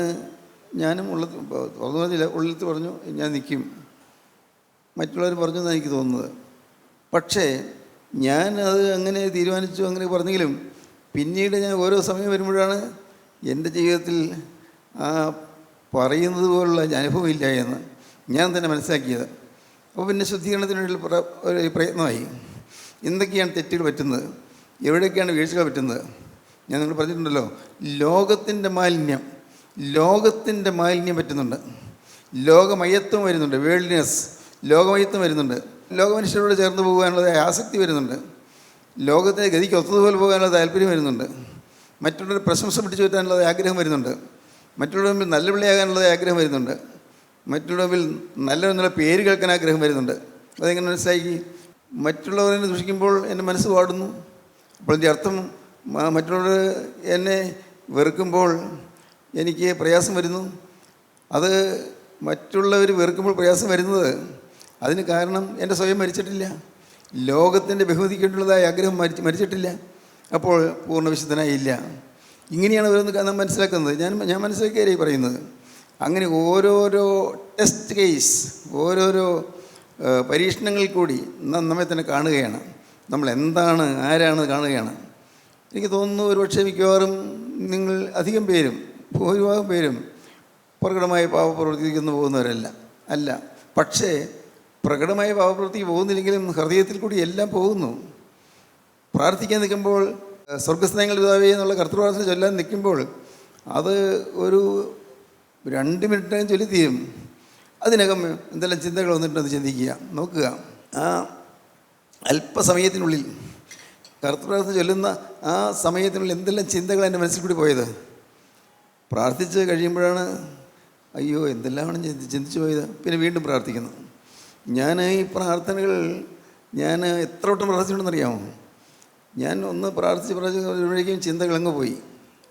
ഞാനും ഉള്ളിൽ പറഞ്ഞു, ഞാൻ നിൽക്കും. മറ്റുള്ളവർ പറഞ്ഞു എന്നാണ് എനിക്ക് തോന്നുന്നത്. പക്ഷേ ഞാൻ അത് അങ്ങനെ തീരുമാനിച്ചു, അങ്ങനെ പറഞ്ഞെങ്കിലും പിന്നീട് ഞാൻ ഓരോ സമയം വരുമ്പോഴാണ് എൻ്റെ ജീവിതത്തിൽ ആ പറയുന്നത് പോലുള്ള അനുഭവം ഇല്ല എന്ന് ഞാൻ തന്നെ മനസ്സിലാക്കിയത്. അപ്പോൾ പിന്നെ ശുദ്ധീകരണത്തിനുള്ള ഒരു പ്രയത്നമായി. എന്തൊക്കെയാണ് തെറ്റുകൾ പറ്റുന്നത്, എവിടെയൊക്കെയാണ് വീഴ്ചകൾ പറ്റുന്നത്? ഞാൻ നിങ്ങൾ പറഞ്ഞിട്ടുണ്ടല്ലോ, ലോകത്തിൻ്റെ മാലിന്യം പറ്റുന്നുണ്ട്. ലോകമയത്വം വരുന്നുണ്ട്. വേൾഡ്നെസ്, ലോകമയത്വം വരുന്നുണ്ട്. ലോകമനുഷ്യരോട് ചേർന്ന് പോകാനുള്ള ആസക്തി വരുന്നുണ്ട്. ലോകത്തിൻ്റെ ഗതിക്ക് ഒത്തതുപോലെ പോകാനുള്ള താല്പര്യം വരുന്നുണ്ട്. മറ്റുള്ളവർ പ്രശംസ പിടിച്ചു പറ്റാനുള്ള ആഗ്രഹം വരുന്നുണ്ട്. മറ്റുള്ളവർ മുമ്പിൽ നല്ല പിള്ളയാകാനുള്ള ആഗ്രഹം വരുന്നുണ്ട്. മറ്റുള്ളവർ മുമ്പിൽ നല്ല പേര് കേൾക്കാൻ ആഗ്രഹം വരുന്നുണ്ട്. അതെങ്ങനെ മനസ്സിലാക്കി? മറ്റുള്ളവരെന്നെ ദുഷിക്കുമ്പോൾ എൻ്റെ മനസ്സ് പാടുന്നു. അപ്പോൾ എൻ്റെ അർത്ഥം, മറ്റുള്ളവർ എന്നെ വെറുക്കുമ്പോൾ എനിക്ക് പ്രയാസം വരുന്നു. അത് മറ്റുള്ളവർ വെറുക്കുമ്പോൾ പ്രയാസം വരുന്നത്, അതിന് കാരണം എൻ്റെ സ്വയം മരിച്ചിട്ടില്ല. ലോകത്തിൻ്റെ ബഹുമതിക്കേണ്ടുള്ളതായ ആഗ്രഹം മരിച്ചിട്ടില്ല. അപ്പോൾ പൂർണ്ണ വിശുദ്ധനായില്ല. ഇങ്ങനെയാണ് ഓരോന്ന് നാം മനസ്സിലാക്കുന്നത്. ഞാൻ മനസ്സിലാക്കിയാലേ പറയുന്നത്. അങ്ങനെ ഓരോരോ ടെസ്റ്റ് കേസ്, ഓരോരോ പരീക്ഷണങ്ങളിൽ കൂടി നാം നമ്മെ തന്നെ കാണുകയാണ്. നമ്മൾ എന്താണ്, ആരാണ് കാണുകയാണ്. എനിക്ക് തോന്നുന്നു ഒരുപക്ഷെ മിക്കവാറും നിങ്ങൾ അധികം പേരും, ഭൂരിഭാഗം പേരും പ്രകടമായി പാപപ്രവർത്തിക്കുന്നു പോകുന്നവരല്ല. പക്ഷേ പ്രകടമായ പാപപ്രവൃത്തി പോകുന്നില്ലെങ്കിലും ഹൃദയത്തിൽ കൂടി എല്ലാം പോകുന്നു. പ്രാർത്ഥിക്കാൻ നിൽക്കുമ്പോൾ സ്വർഗസ്നേഹങ്ങൾ പിതാവേ എന്നുള്ള കർത്തൃപ്രാർത്ഥന ചൊല്ലാൻ നിൽക്കുമ്പോൾ അത് ഒരു 2 മിനിറ്റ് ചൊല്ലി തീരും. അതിനകം എന്തെല്ലാം ചിന്തകൾ വന്നിട്ടുണ്ടെന്ന് ചിന്തിക്കുക, നോക്കുക. ആ അല്പസമയത്തിനുള്ളിൽ കർത്തൃപ്രാർത്ഥന ചൊല്ലുന്ന ആ സമയത്തിനുള്ളിൽ എന്തെല്ലാം ചിന്തകൾ എൻ്റെ മനസ്സിൽ കൂടി പോയത്. പ്രാർത്ഥിച്ച് കഴിയുമ്പോഴാണ് അയ്യോ എന്തെല്ലാമാണ് ചിന്തിച്ചു പോയത്. പിന്നെ വീണ്ടും പ്രാർത്ഥിക്കുന്നു. ഞാൻ ഈ പ്രാർത്ഥനകൾ ഞാൻ എത്ര വട്ടം പ്രാർത്ഥിച്ചിട്ടുണ്ടെന്നറിയാമോ? ഞാൻ ഒന്ന് പ്രാർത്ഥിച്ച് ചിന്തകൾ അങ്ങ് പോയി.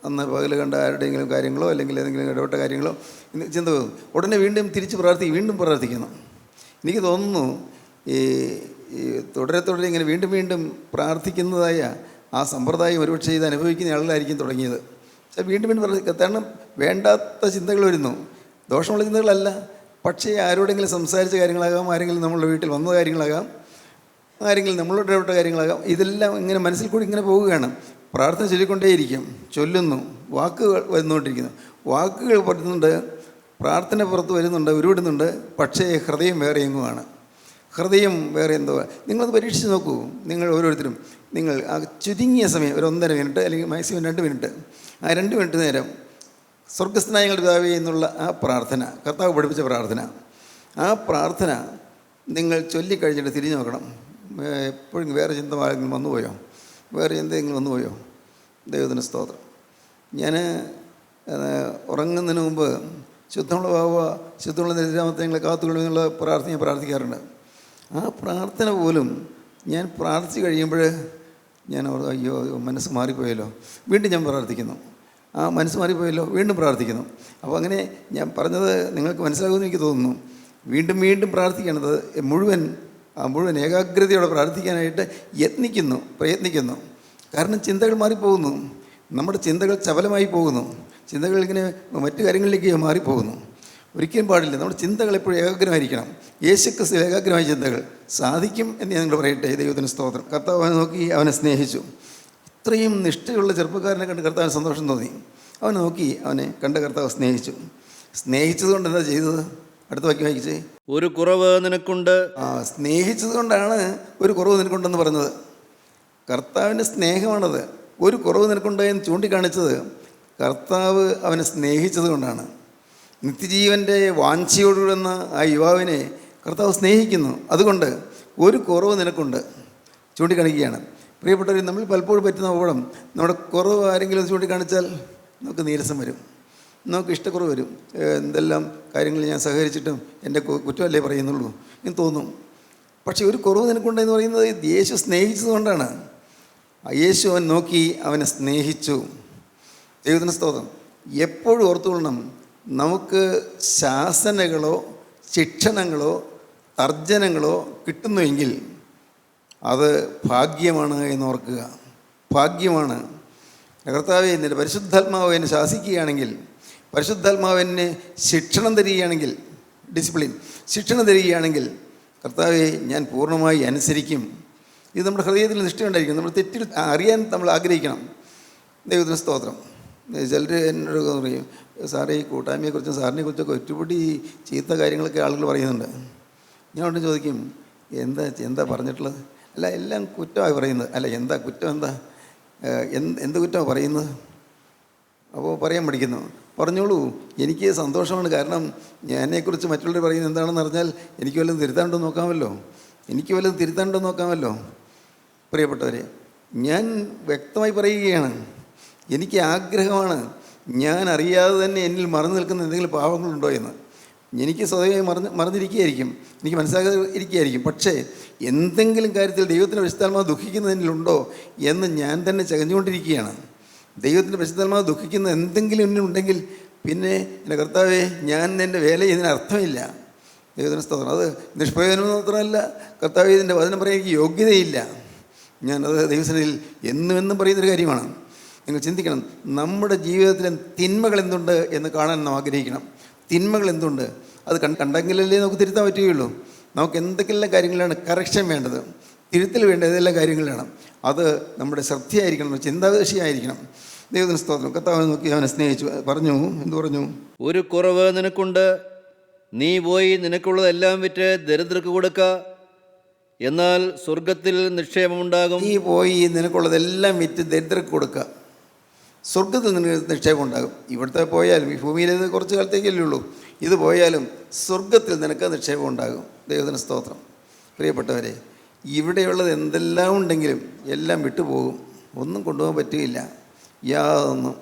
അന്ന് പകൽ കണ്ട ആരുടെയെങ്കിലും കാര്യങ്ങളോ അല്ലെങ്കിൽ ഏതെങ്കിലും ഇടപെട്ട കാര്യങ്ങളോ ചിന്ത പോകും. ഉടനെ വീണ്ടും തിരിച്ച് വീണ്ടും പ്രാർത്ഥിക്കുന്നു. എനിക്ക് തോന്നുന്നു ഈ തുടരെ ഇങ്ങനെ വീണ്ടും വീണ്ടും പ്രാർത്ഥിക്കുന്നതായ ആ സമ്പ്രദായം ഒരുപക്ഷെ ഇത് അനുഭവിക്കുന്ന ആളുകളായിരിക്കും തുടങ്ങിയത്. വീണ്ടും പ്രാർത്ഥിക്കുക. കാരണം വേണ്ടാത്ത ചിന്തകൾ വരുന്നു. ദോഷമുള്ള ചിന്തകളല്ല, പക്ഷേ ആരോടെങ്കിലും സംസാരിച്ച കാര്യങ്ങളാകാം, ആരെങ്കിലും നമ്മളുടെ വീട്ടിൽ വന്ന കാര്യങ്ങളാകാം, ആരെങ്കിലും നമ്മളോട് ഇടപെട്ട കാര്യങ്ങളാകാം. ഇതെല്ലാം ഇങ്ങനെ മനസ്സിൽ കൂടി ഇങ്ങനെ പോവുകയാണ്. പ്രാർത്ഥന ചൊല്ലിക്കൊണ്ടേയിരിക്കും, ചൊല്ലുന്നു, വാക്കുകൾ വന്നുകൊണ്ടിരിക്കുന്നു, വാക്കുകൾ പറയുന്നുണ്ട്, പ്രാർത്ഥന പുറത്ത് വരുന്നുണ്ട്, ഉരുവിടുന്നുണ്ട്, പക്ഷേ ഹൃദയം വേറെ എങ്ങുമാണ്. ഹൃദയം വേറെ എന്തോ. നിങ്ങളത് പരീക്ഷിച്ച് നോക്കൂ. നിങ്ങൾ ഓരോരുത്തരും നിങ്ങൾ ആ ചുരുങ്ങിയ സമയം ഒരു 1.5 മിനിറ്റ് അല്ലെങ്കിൽ മാക്സിമം 2 മിനിറ്റ്, ആ 2 മിനിറ്റ് നേരം സ്വർഗസ്ഥനായ ഞങ്ങളുടെ പിതാവേ എന്നുള്ള ആ പ്രാർത്ഥന, കർത്താവ് പഠിപ്പിച്ച പ്രാർത്ഥന, ആ പ്രാർത്ഥന നിങ്ങൾ ചൊല്ലിക്കഴിഞ്ഞിട്ട് തിരിഞ്ഞു നോക്കണം. എപ്പോഴും വേറെ ചിന്ത ആരെങ്കിലും വന്നുപോയോ? വേറെ എന്തെങ്കിലും വന്നുപോയോ? ദൈവത്തിന് സ്തോത്രം. ഞാൻ ഉറങ്ങുന്നതിന് മുമ്പ് ശുദ്ധമുള്ള ഭാവ ശുദ്ധമുള്ള നിരാമത്തെ ഞങ്ങളെ കാത്തുകൊള്ളും എന്നുള്ള പ്രാർത്ഥന ഞാൻ പ്രാർത്ഥിക്കാറുണ്ട്. ആ പ്രാർത്ഥന പോലും ഞാൻ പ്രാർത്ഥിച്ച് കഴിയുമ്പോൾ ഞാൻ അയ്യോ മനസ്സ് മാറിപ്പോയല്ലോ, വീണ്ടും ഞാൻ പ്രാർത്ഥിക്കുന്നു. ആ മനസ്സ് മാറിപ്പോയല്ലോ, വീണ്ടും പ്രാർത്ഥിക്കുന്നു. അപ്പോൾ അങ്ങനെ ഞാൻ പറഞ്ഞത് നിങ്ങൾക്ക് മനസ്സിലാകുമെന്ന് എനിക്ക് തോന്നുന്നു. വീണ്ടും വീണ്ടും പ്രാർത്ഥിക്കേണ്ടത് മുഴുവൻ ഏകാഗ്രതയോടെ പ്രാർത്ഥിക്കാനായിട്ട് പ്രയത്നിക്കുന്നു. കാരണം ചിന്തകൾ മാറിപ്പോകുന്നു, നമ്മുടെ ചിന്തകൾ ചപലമായി പോകുന്നു, ചിന്തകൾ ഇങ്ങനെ മറ്റു കാര്യങ്ങളിലേക്ക് മാറിപ്പോകുന്നു. ഒരിക്കലും പാടില്ല. നമ്മുടെ ചിന്തകൾ എപ്പോഴും ഏകാഗ്രമായിരിക്കണം. യേശുക്രിസ്തുവിൽ ഏകാഗ്രമായ ചിന്തകൾ സാധിക്കും എന്ന് ഞാൻ നിങ്ങൾ പറയട്ടെ. ദൈവത്തിന് സ്തോത്രം. കർത്താവ് അവനെ നോക്കി, അവനെ സ്നേഹിച്ചു. ഇത്രയും നിഷ്ഠയുള്ള ചെറുപ്പക്കാരനെ കണ്ട് കർത്താവിന് സന്തോഷം തോന്നി. അവനെ നോക്കി, അവനെ കണ്ട കർത്താവ് സ്നേഹിച്ചു. സ്നേഹിച്ചതുകൊണ്ട് എന്താ ചെയ്തത്? അടുത്ത വാക്യം വായിച്ചേ. ഒരു കുറവ് നിനക്കുണ്ട്. സ്നേഹിച്ചത് കൊണ്ടാണ് ഒരു കുറവ് നിനക്കുണ്ടെന്ന് പറഞ്ഞത്. കർത്താവിൻ്റെ സ്നേഹമാണത്. ഒരു കുറവ് നിനക്കുണ്ട് എന്ന് ചൂണ്ടിക്കാണിച്ചത് കർത്താവ് അവനെ സ്നേഹിച്ചത് കൊണ്ടാണ്. നിത്യജീവൻ്റെ വാഞ്ചയോടുകൂടുന്ന ആ യുവാവിനെ കർത്താവ് സ്നേഹിക്കുന്നു. അതുകൊണ്ട് ഒരു കുറവ് നിനക്കുണ്ട് ചൂണ്ടിക്കാണിക്കുകയാണ്. പ്രിയപ്പെട്ടവർ, നമ്മൾ പലപ്പോഴും പറ്റുന്ന അപകടം, നമ്മുടെ കുറവ് ആരെങ്കിലും ചൂണ്ടിക്കാണിച്ചാൽ നമുക്ക് നീരസം വരും, നമുക്ക് ഇഷ്ടക്കുറവ് വരും. എന്തെല്ലാം കാര്യങ്ങൾ ഞാൻ സഹകരിച്ചിട്ടും എൻ്റെ കുറ്റമല്ലേ പറയുന്നുള്ളൂ എന്ന് തോന്നും. പക്ഷേ ഒരു കുറവ് നിനക്കുണ്ടെന്ന് പറയുന്നത് യേശു സ്നേഹിച്ചത് കൊണ്ടാണ്. യേശു അവൻ നോക്കി, അവനെ സ്നേഹിച്ചു. ദൈവത്തിന് സ്തോത്രം. എപ്പോഴും ഓർത്തുകൊള്ളണം, നമുക്ക് ശാസനകളോ ശിക്ഷണങ്ങളോ തർജനങ്ങളോ കിട്ടുന്നുവെങ്കിൽ അത് ഭാഗ്യമാണ് എന്നോർക്കുക. ഭാഗ്യമാണ്. കർത്താവേ, നിൻ്റെ പരിശുദ്ധാത്മാവ് എന്നെ ശാസിക്കുകയാണെങ്കിൽ, പരിശുദ്ധാത്മാവ് എന്നെ ശിക്ഷണം തരികയാണെങ്കിൽ, ശിക്ഷണം തരികയാണെങ്കിൽ കർത്താവേ ഞാൻ പൂർണ്ണമായി അനുസരിക്കും. ഇത് നമ്മുടെ ഹൃദയത്തിൽ നിഷ്ഠയുണ്ടായിരിക്കും. നമ്മൾ തെറ്റിൽ അറിയാൻ നമ്മൾ ആഗ്രഹിക്കണം. ദൈവത്തിന് സ്തോത്രം. ചിലർ എന്നോട് പറയും, സാറേ ഈ കൂട്ടായ്മയെക്കുറിച്ചും സാറിനെക്കുറിച്ചൊക്കെ ഒറ്റപ്പെടി ചീത്ത കാര്യങ്ങളൊക്കെ ആളുകൾ പറയുന്നുണ്ട്. ഞാൻ ഉടനെ ചോദിക്കും, എന്താ പറഞ്ഞിട്ടുള്ളത്? അല്ല, എല്ലാം കുറ്റമായി പറയുന്നത്. അല്ല, എന്താ കുറ്റം? എന്ത് കുറ്റമാണ് പറയുന്നത്? അപ്പോൾ പറയാൻ പഠിക്കുന്നു. പറഞ്ഞോളൂ, എനിക്ക് സന്തോഷമാണ്. കാരണം എന്നെക്കുറിച്ച് മറ്റുള്ളവർ പറയുന്നത് എന്താണെന്ന് അറിഞ്ഞാൽ എനിക്ക് വല്ലതും തിരുത്താണ്ടോ നോക്കാമല്ലോ. പ്രിയപ്പെട്ടവരെ, ഞാൻ വ്യക്തമായി പറയുകയാണ്, എനിക്ക് ആഗ്രഹമാണ് ഞാൻ അറിയാതെ തന്നെ എന്നിൽ മറന്നു നിൽക്കുന്ന എന്തെങ്കിലും പാവങ്ങളുണ്ടോ എന്ന്. എനിക്ക് സ്വതവേ മറന്നിരിക്കുകയായിരിക്കും, എനിക്ക് മനസ്സിലാകാതിരിക്കുകയായിരിക്കും. പക്ഷേ എന്തെങ്കിലും കാര്യത്തിൽ ദൈവത്തിൻ്റെ പരിശുദ്ധാത്മാവ് ദുഃഖിക്കുന്നതിനുണ്ടോ എന്ന് ഞാൻ തന്നെ ചകഞ്ഞുകൊണ്ടിരിക്കുകയാണ്. ദൈവത്തിൻ്റെ പരിശുദ്ധാത്മാവ് ദുഃഖിക്കുന്ന എന്തെങ്കിലും എന്നിലുണ്ടെങ്കിൽ പിന്നെ എൻ്റെ കർത്താവേ, ഞാൻ എൻ്റെ വേല ഇതിന് അർത്ഥമില്ല. ദൈവത്തിന് സ്തോത്രം. അത് നിഷ്പ്രയോജനം മാത്രമല്ല, കർത്താവേ ഇതിൻ്റെ വചനം പറയാൻ എനിക്ക് യോഗ്യതയില്ല. ഞാനത് ദൈവസന്നിധിയിൽ എന്നും പറയുന്നൊരു കാര്യമാണ്. നിങ്ങൾ ചിന്തിക്കണം, നമ്മുടെ ജീവിതത്തിലെ തിന്മകൾ എന്തുണ്ട് എന്ന് കാണാൻ നാം ആഗ്രഹിക്കണം. തിന്മകൾ എന്തുണ്ട് അത് കണ്ടെങ്കിലല്ലേ നമുക്ക് തിരുത്താൻ പറ്റുകയുള്ളൂ. നമുക്ക് എന്തൊക്കെല്ലാം കാര്യങ്ങളാണ് കറക്ഷൻ വേണ്ടത്, തിരുത്തൽ വേണ്ട ഏതെല്ലാം കാര്യങ്ങളാണ്, അത് നമ്മുടെ ശ്രദ്ധയായിരിക്കണം, ചിന്താവിഷയമായിരിക്കണം. ദൈവത്തിന് സ്തോത്രം. കർത്താവിനെ നോക്കി അവനെ സ്നേഹിച്ചു. എന്തു പറഞ്ഞു? ഒരു കുറവ് നിനക്കുണ്ട്, നീ പോയി നിനക്കുള്ളതെല്ലാം വിറ്റ് ദരിദ്രർക്ക് കൊടുക്ക, എന്നാൽ സ്വർഗത്തിൽ നിക്ഷേപമുണ്ടാകും. നീ പോയി നിനക്കുള്ളതെല്ലാം വിറ്റ് ദരിദ്രർക്ക് കൊടുക്കുക, സ്വർഗത്തിൽ നിനക്ക് നിക്ഷേപം ഉണ്ടാകും. ഇവിടുത്തെ പോയാലും ഈ ഭൂമിയിലേത് കുറച്ച് കാലത്തേക്കല്ലേ ഉള്ളൂ, ഇത് പോയാലും സ്വർഗത്തിൽ നിനക്ക് നിക്ഷേപം ഉണ്ടാകും. ദൈവത്തിന് സ്തോത്രം. പ്രിയപ്പെട്ടവരെ, ഇവിടെയുള്ളത് എന്തെല്ലാം ഉണ്ടെങ്കിലും എല്ലാം വിട്ടുപോകും, ഒന്നും കൊണ്ടുപോകാൻ പറ്റുകയില്ല. യാതൊന്നും.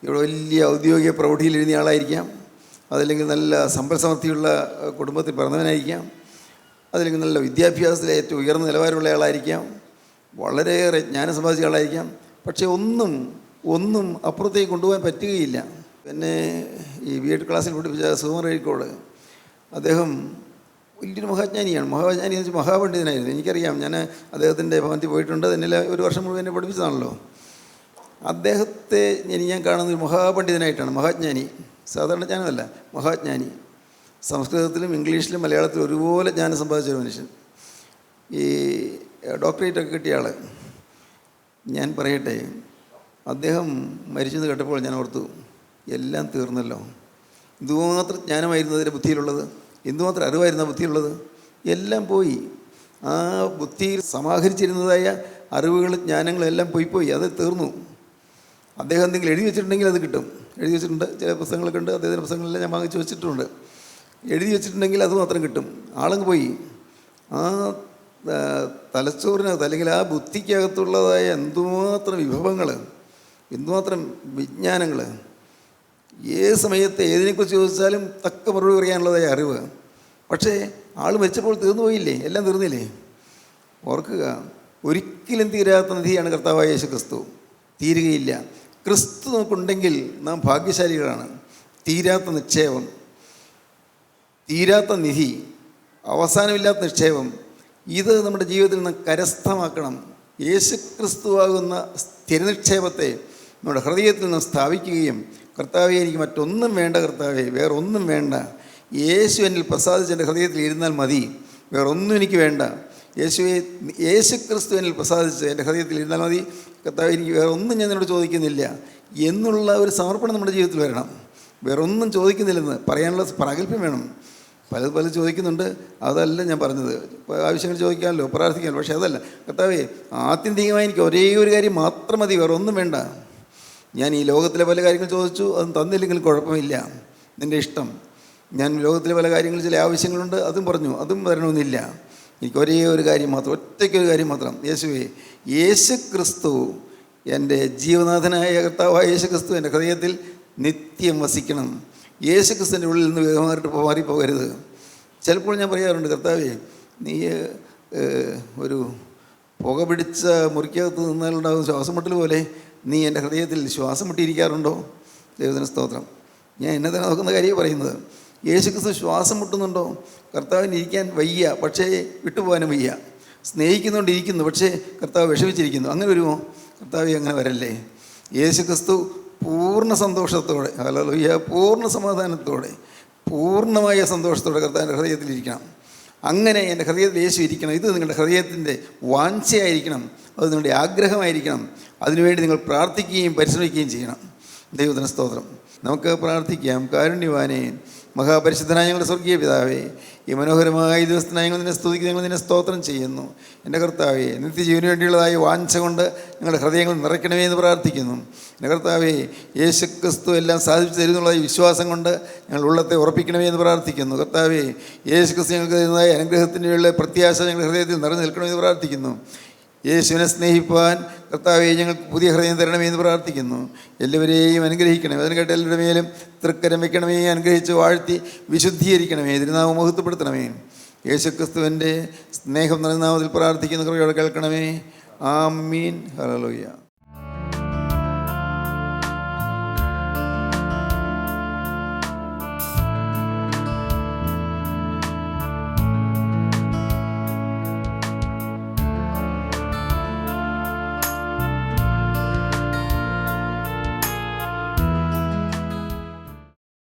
ഇവിടെ വലിയ ഔദ്യോഗിക പ്രൗഢിയിൽ എഴുതിയ ആളായിരിക്കാം, അതല്ലെങ്കിൽ നല്ല സമ്പൽ സമൃദ്ധിയുള്ള കുടുംബത്തിൽ പിറന്നവനായിരിക്കാം, അതല്ലെങ്കിൽ നല്ല വിദ്യാഭ്യാസത്തിൽ ഏറ്റവും ഉയർന്ന നിലവാരമുള്ള ആളായിരിക്കാം, വളരെയേറെ ജ്ഞാനം സമ്പാദിച്ച ആളായിരിക്കാം. പക്ഷേ ഒന്നും അപ്പുറത്തേക്ക് കൊണ്ടുപോകാൻ പറ്റുകയില്ല. പിന്നെ ഈ B.Ed ക്ലാസ്സിൽ പഠിപ്പിച്ച സുകുമാർ അഴീക്കോട്, അദ്ദേഹം വലിയൊരു മഹാജ്ഞാനിയാണ്. മഹാജ്ഞാനി എന്ന് വെച്ചാൽ മഹാപണ്ഡിതനായിരുന്നു. എനിക്കറിയാം, ഞാൻ അദ്ദേഹത്തിൻ്റെ ഭവനത്തിൽ പോയിട്ടുണ്ട്, എന്നെ ഒരു വർഷം മുഴുവൻ എന്നെ പഠിപ്പിച്ചതാണല്ലോ. അദ്ദേഹത്തെ ഞാൻ കാണുന്നത് മഹാപണ്ഡിതനായിട്ടാണ്, മഹാജ്ഞാനി. സാധാരണ ജ്ഞാനമല്ല, മഹാജ്ഞാനി. സംസ്കൃതത്തിലും ഇംഗ്ലീഷിലും മലയാളത്തിലും ഒരുപോലെ ജ്ഞാനം സമ്പാദിച്ചൊരു മനുഷ്യൻ. ഈ ഡോക്ടറേറ്റൊക്കെ കിട്ടിയ ആൾ. ഞാൻ പറയട്ടെ, അദ്ദേഹം മരിച്ചെന്ന് കേട്ടപ്പോൾ ഞാൻ ഓർത്തു, എല്ലാം തീർന്നല്ലോ. എന്തുമാത്രം ജ്ഞാനമായിരുന്നു അതിൻ്റെ ബുദ്ധിയിലുള്ളത്, എന്തുമാത്രം അറിവായിരുന്നു ആ ബുദ്ധിയിലുള്ളത്. എല്ലാം പോയി. ആ ബുദ്ധിയിൽ സമാഹരിച്ചിരുന്നതായ അറിവുകൾ, ജ്ഞാനങ്ങളും എല്ലാം പോയി, അത് തീർന്നു. അദ്ദേഹം എന്തെങ്കിലും എഴുതി വെച്ചിട്ടുണ്ടെങ്കിൽ അത് കിട്ടും. എഴുതി വെച്ചിട്ടുണ്ട്, ചില പുസ്തകങ്ങളൊക്കെ ഉണ്ട്, അദ്ദേഹത്തിൻ്റെ പുസ്തകങ്ങളെല്ലാം ഞാൻ വാങ്ങിച്ച് വെച്ചിട്ടുണ്ട്. എഴുതി വെച്ചിട്ടുണ്ടെങ്കിൽ അത് മാത്രം കിട്ടും. ആളങ്ങ് പോയി. ആ തലച്ചോറിനകത്ത് അല്ലെങ്കിൽ ആ ബുദ്ധിക്കകത്തുള്ളതായ എന്തുമാത്രം വിഭവങ്ങൾ, എന്തുമാത്രം വിജ്ഞാനങ്ങൾ, ഏത് സമയത്ത് ഏതിനെക്കുറിച്ച് ചോദിച്ചാലും തക്ക മറുപടി പറയാനുള്ളതായ അറിവ്. പക്ഷേ ആൾ മരിച്ചപ്പോൾ തീർന്നു പോയില്ലേ, എല്ലാം തീർന്നില്ലേ? ഓർക്കുക, ഒരിക്കലും തീരാത്ത നിധിയാണ് കർത്താവായ യേശു ക്രിസ്തു. തീരുകയില്ല. ക്രിസ്തു നമുക്കുണ്ടെങ്കിൽ നാം ഭാഗ്യശാലികളാണ്. തീരാത്ത നിക്ഷേപം, തീരാത്ത നിധി, അവസാനമില്ലാത്ത നിക്ഷേപം, ഇത് നമ്മുടെ ജീവിതത്തിൽ നാം കരസ്ഥമാക്കണം. യേശു ക്രിസ്തുവാകുന്ന സ്ഥിരനിക്ഷേപത്തെ നമ്മുടെ ഹൃദയത്തിൽ നിന്ന് സ്ഥാപിക്കുകയും, കർത്താവെ എനിക്ക് മറ്റൊന്നും വേണ്ട, കർത്താവെ വേറെ ഒന്നും വേണ്ട, യേശു എന്നിൽ പ്രസാദിച്ച് എൻ്റെ ഹൃദയത്തിൽ ഇരുന്നാൽ മതി, വേറൊന്നും എനിക്ക് വേണ്ട, യേശു ക്രിസ്തു എന്നിൽ പ്രസാദിച്ച് എൻ്റെ ഹൃദയത്തിൽ ഇരുന്നാൽ മതി, കർത്താവെ എനിക്ക് വേറെ ഒന്നും ഞാൻ നിന്നോട് ചോദിക്കുന്നില്ല എന്നുള്ള ഒരു സമർപ്പണം നമ്മുടെ ജീവിതത്തിൽ വരണം. വേറൊന്നും ചോദിക്കുന്നില്ലെന്ന് പറയാനുള്ള പ്രാഗൽഭ്യം വേണം. പലതും ചോദിക്കുന്നുണ്ട്, അതല്ല ഞാൻ പറഞ്ഞത്. ആവശ്യങ്ങൾ ചോദിക്കാമല്ലോ, പ്രാർത്ഥിക്കാമല്ലോ, പക്ഷേ അതല്ല. കർത്താവേ, ആത്യന്തികമായി എനിക്ക് ഒരേ ഒരു കാര്യം മാത്രം മതി, വേറെ ഒന്നും വേണ്ട. ഞാൻ ഈ ലോകത്തിലെ പല കാര്യങ്ങൾ ചോദിച്ചു, അതും തന്നില്ലെങ്കിൽ കുഴപ്പമില്ല, നിൻ്റെ ഇഷ്ടം. ഞാൻ ലോകത്തിലെ പല കാര്യങ്ങൾ, ചില ആവശ്യങ്ങളുണ്ട്, അതും പറഞ്ഞു, അതും വരണമെന്നില്ല. എനിക്ക് ഒരേ ഒരു കാര്യം മാത്രം, ഒറ്റയ്ക്കൊരു കാര്യം മാത്രം. യേശുവേ, യേശു ക്രിസ്തു എൻ്റെ ജീവനാഥനായ കർത്താവായ യേശു ക്രിസ്തു എൻ്റെ ഹൃദയത്തിൽ നിത്യം വസിക്കണം. യേശു ക്രിസ്തുവിൻ്റെ ഉള്ളിൽ നിന്ന് മാറിപ്പോകരുത്. ചിലപ്പോൾ ഞാൻ പറയാറുണ്ട്, കർത്താവേ, നീ ഒരു പുക പിടിച്ച മുറിക്കകത്ത് നിന്നാലുണ്ടാകുന്ന ശ്വാസം മുട്ടൽ പോലെ നീ എൻ്റെ ഹൃദയത്തിൽ ശ്വാസം മുട്ടിയിരിക്കാറുണ്ടോ? ദൈവത്തിന് സ്തോത്രം. ഞാൻ എന്നെ തന്നെ നോക്കുന്ന കാര്യം പറയുന്നത്. യേശു ക്രിസ്തു ശ്വാസം മുട്ടുന്നുണ്ടോ? കർത്താവിന് ഇരിക്കാൻ വയ്യ, പക്ഷേ വിട്ടുപോകാനും വയ്യ. സ്നേഹിക്കുന്നുകൊണ്ടിരിക്കുന്നു, പക്ഷേ കർത്താവ് വിഷമിച്ചിരിക്കുന്നു. അങ്ങനെ വരുമോ? കർത്താവ് അങ്ങനെ വരല്ലേ. യേശു ക്രിസ്തു പൂർണ്ണ സന്തോഷത്തോടെ, ഹല്ലേലൂയ, പൂർണ്ണ സമാധാനത്തോടെ, പൂർണ്ണമായ സന്തോഷത്തോടെ കർത്താവിൻ്റെ ഹൃദയത്തിലിരിക്കണം. അങ്ങനെ എൻ്റെ ഹൃദയത്തിൽ യേശു ഇരിക്കണം. ഇത് നിങ്ങളുടെ ഹൃദയത്തിൻ്റെ വാഞ്ഛയായിരിക്കണം, അത് നിങ്ങളുടെ ആഗ്രഹമായിരിക്കണം. അതിനുവേണ്ടി നിങ്ങൾ പ്രാർത്ഥിക്കുകയും പരിശ്രമിക്കുകയും ചെയ്യണം. ദൈവത്തിന് സ്തോത്രം. നമുക്ക് പ്രാർത്ഥിക്കാം. കാരുണ്യവാനേ, മഹാപരിശുദ്ധനായ ഞങ്ങളുടെ സ്വർഗീയ പിതാവേ, ഈ മനോഹരമായ ദിവസത്തിനായി ഞങ്ങൾ നിന്നെ സ്തുതിക്കുക, ഞങ്ങൾ നിന്നെ സ്തോത്രം ചെയ്യുന്നു. എൻ്റെ കർത്താവേ, നിത്യജീവന് വേണ്ടിയുള്ളതായ വാഞ്ച കൊണ്ട് ഞങ്ങളുടെ ഹൃദയങ്ങൾ നിറയ്ക്കണമേ എന്ന് പ്രാർത്ഥിക്കുന്നു. എൻ്റെ കർത്താവേ, യേശു ക്രിസ്തു എല്ലാം സാധിച്ചു തരുന്നുള്ള വിശ്വാസം കൊണ്ട് ഞങ്ങൾ ഉള്ളത്തെ ഉറപ്പിക്കണമേ എന്ന് പ്രാർത്ഥിക്കുന്നു. കർത്താവേ, യേശു ക്രിസ്തു ഞങ്ങൾക്ക് തരുന്നതായ അനുഗ്രഹത്തിനുള്ള പ്രത്യാശ ഞങ്ങളുടെ ഹൃദയത്തിൽ നിറഞ്ഞു നിൽക്കണമെന്ന് പ്രാർത്ഥിക്കുന്നു. യേശുവിനെ സ്നേഹിപ്പാൻ കർത്താവെ ഞങ്ങൾക്ക് പുതിയ ഹൃദയം തരണമേ എന്ന് പ്രാർത്ഥിക്കുന്നു. എല്ലാവരെയും അനുഗ്രഹിക്കണമേ. അതിന് കേട്ട എല്ലാവരുടെ മേലും തൃക്കരം വയ്ക്കണമേ, അനുഗ്രഹിച്ച് വാഴ്ത്തി വിശുദ്ധീകരിക്കണമേ, തിരുനാമം മഹത്വപ്പെടുത്തണമേ. യേശു ക്രിസ്തുവിൻ്റെ സ്നേഹം നിറഞ്ഞ നാമത്തിൽ പ്രാർത്ഥിക്കുന്ന കൃപയോടെ കേൾക്കണമേ. ആമീൻ. ഹല്ലേലൂയ.